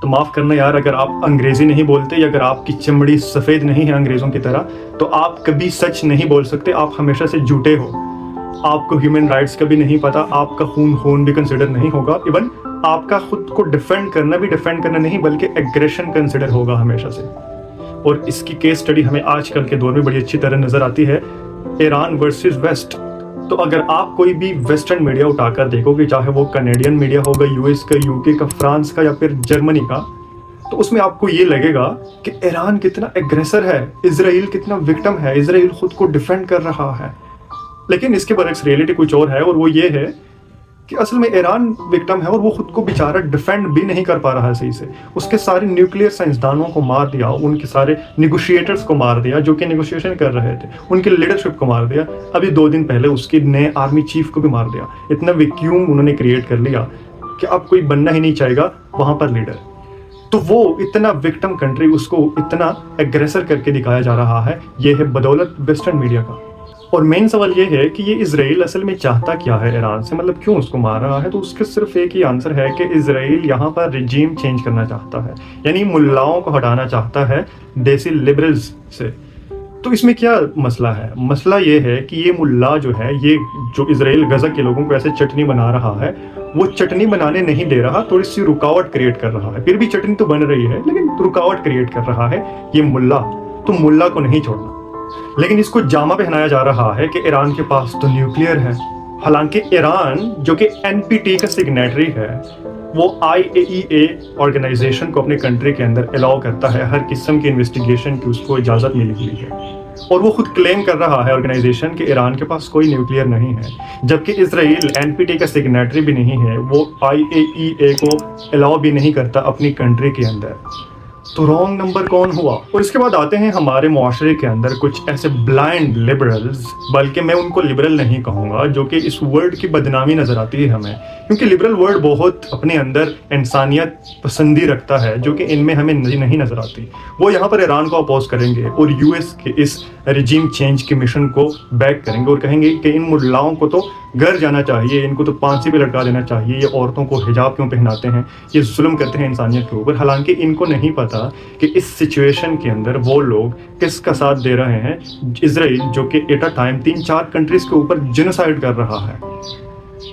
تو معاف کرنا یار، اگر آپ انگریزی نہیں بولتے یا اگر آپ کی چمڑی سفید نہیں ہے انگریزوں کی طرح تو آپ کبھی سچ نہیں بول سکتے. آپ ہمیشہ سے جھوٹے ہو. آپ کو ہیومن رائٹس کا بھی نہیں پتا, آپ کا خون بھی کنسیڈر نہیں ہوگا. ایون آپ کا خود کو ڈیفینڈ کرنا نہیں بلکہ ایگریشن کنسیڈر ہوگا ہمیشہ سے. اور اس کی کیس اسٹڈی ہمیں آج کل کے دور میں بڑی اچھی طرح نظر آتی ہے, ایران ورسز ویسٹ. تو اگر آپ کوئی بھی ویسٹرن میڈیا اٹھا کر دیکھو گے, چاہے وہ کینیڈین میڈیا ہوگا, یو ایس کا, یو کے کا, فرانس کا یا پھر جرمنی کا, تو اس میں آپ کو یہ لگے گا کہ ایران کتنا ایگریسر ہے, اسرائیل کتنا وکٹم ہے, اسرائیل خود کو ڈیفینڈ کر رہا ہے. لیکن اس کے برعکس ریئلٹی کچھ اور ہے, اور وہ یہ ہے کہ اصل میں ایران وکٹم ہے اور وہ خود کو بیچارہ ڈیفینڈ بھی نہیں کر پا رہا ہے صحیح سے. اس کے سارے نیوکلیئر سائنسدانوں کو مار دیا, ان کے سارے نیگوشیٹرز کو مار دیا جو کہ نیگوشیشن کر رہے تھے, ان کے لیڈرشپ کو مار دیا. ابھی 2 دن پہلے اس کے نئے آرمی چیف کو بھی مار دیا. اتنا ویکیوم انہوں نے کریٹ کر لیا کہ اب کوئی بننا ہی نہیں چاہے گا وہاں پر لیڈر. تو وہ اتنا وکٹم کنٹری, اس کو اتنا ایگریسر کر کے دکھایا جا رہا ہے. یہ ہے بدولت ویسٹرن میڈیا کا. اور مین سوال یہ ہے کہ یہ اسرائیل اصل میں چاہتا کیا ہے ایران سے, مطلب کیوں اس کو مار رہا ہے. تو اس کے صرف ایک ہی آنسر ہے کہ اسرائیل یہاں پر رجیم چینج کرنا چاہتا ہے, یعنی ملاؤں کو ہٹانا چاہتا ہے دیسی لبرلز سے. تو اس میں کیا مسئلہ ہے؟ مسئلہ یہ ہے کہ یہ ملا جو ہے, یہ جو اسرائیل غزہ کے لوگوں کو ایسے چٹنی بنا رہا ہے, وہ چٹنی بنانے نہیں دے رہا, تھوڑی سی رکاوٹ کریٹ کر رہا ہے. پھر بھی چٹنی تو بن رہی ہے لیکن رکاوٹ کریٹ کر رہا ہے یہ ملا. تو ملا کو نہیں چھوڑنا, لیکن اس کو جامہ پہنایا جا رہا ہے کہ ایران کے پاس تو نیوکلیئر ہے. حالانکہ ایران جو کہ NPT کا سگنیٹری ہے, وہ IAEA آرگنائزیشن کو اپنے کنٹری کے اندر الاؤ کرتا ہے, ہر قسم کی انویسٹیگیشن کی اس کو اجازت ملی ہوئی ہے. اور وہ خود کلیم کر رہا ہے آرگنائزیشن کہ ایران کے پاس کوئی نیوکلیئر نہیں ہے, جبکہ اسرائیل NPT کا سگنیٹری بھی نہیں ہے, وہ IAEA کو الاؤ بھی نہیں کرتا اپنی کنٹری کے اندر. تو رانگ نمبر کون ہوا؟ اور اس کے بعد آتے ہیں ہمارے معاشرے کے اندر کچھ ایسے بلائنڈ لبرلز, بلکہ میں ان کو لبرل نہیں کہوں گا, جو کہ اس ورڈ کی بدنامی نظر آتی ہے ہمیں, کیونکہ لبرل ورڈ بہت اپنے اندر انسانیت پسندی رکھتا ہے جو کہ ان میں ہمیں نہیں نظر آتی. وہ یہاں پر ایران کو اپوز کریں گے اور US کے اس رجیم چینج کے مشن کو بیک کریں گے اور کہیں گے کہ ان ملاؤں کو تو گھر جانا چاہیے, ان کو تو پھانسی پہ لٹکا دینا چاہیے, یہ عورتوں کو حجاب کیوں پہناتے ہیں, یہ ظلم کرتے ہیں انسانیت کے اوپر. حالانکہ ان کو نہیں پتا کہ اس سچویشن کے اندر وہ لوگ کس کا ساتھ دے رہے ہیں. اسرائیل جو کہ ایٹ اے ٹائم 3-4 کنٹریز کے اوپر جینوسائیڈ کر رہا ہے,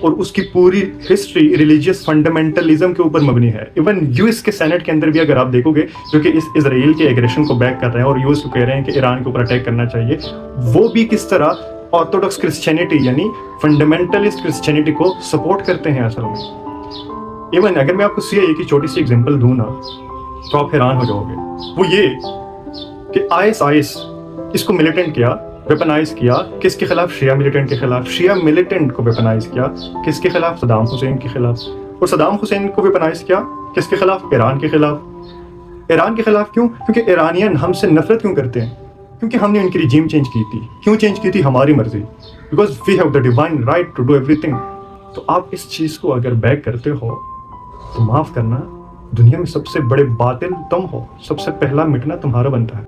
اور اس کی پوری ہسٹری ریلیجیس فنڈامنٹلزم کے اوپر مبنی ہے. ایون US کے سینٹ کے اندر بھی اگر آپ دیکھو گے, جو کہ اس اسرائیل کے ایگریشن کو بیک کر رہے ہیں اور US کو کہہ رہے ہیں کہ ایران کے اوپر اٹیک کرنا چاہیے, وہ بھی کس طرح آرتھوڈکس کرسچینٹی یعنی فنڈامنٹلسٹ کرسچینٹی کو سپورٹ کرتے ہیں اصل میں. ایون اگر میں آپ کو CIA کی چھوٹی سی ایگزامپل دوں نا تو آپ حیران ہو جاؤ گے. وہ یہ کہ IS اس کو ملیٹنٹ کیا, ویپنائز کیا کس کے خلاف؟ شیعہ ملیٹنٹ کے خلاف. شیعہ ملیٹنٹ کو ویپنائز کیا کس کے خلاف؟ صدام حسین کے خلاف. اور صدام حسین کو ویپنائز کیا کس کے خلاف؟ ایران کے خلاف. ایران کے خلاف کیوں؟ کیونکہ ایرانین ہم سے نفرت کیوں کرتے ہیں؟ کیونکہ ہم نے ان کی رجیم چینج کی تھی. کیوں چینج کی تھی؟ ہماری مرضی, because we have the divine right to do ایوری تھنگ. تو آپ اس چیز کو اگر بیک کرتے ہو تو معاف کرنا, دنیا میں سب سے بڑے باطل تم ہو, سب سے پہلا مٹنا تمہارا بنتا ہے.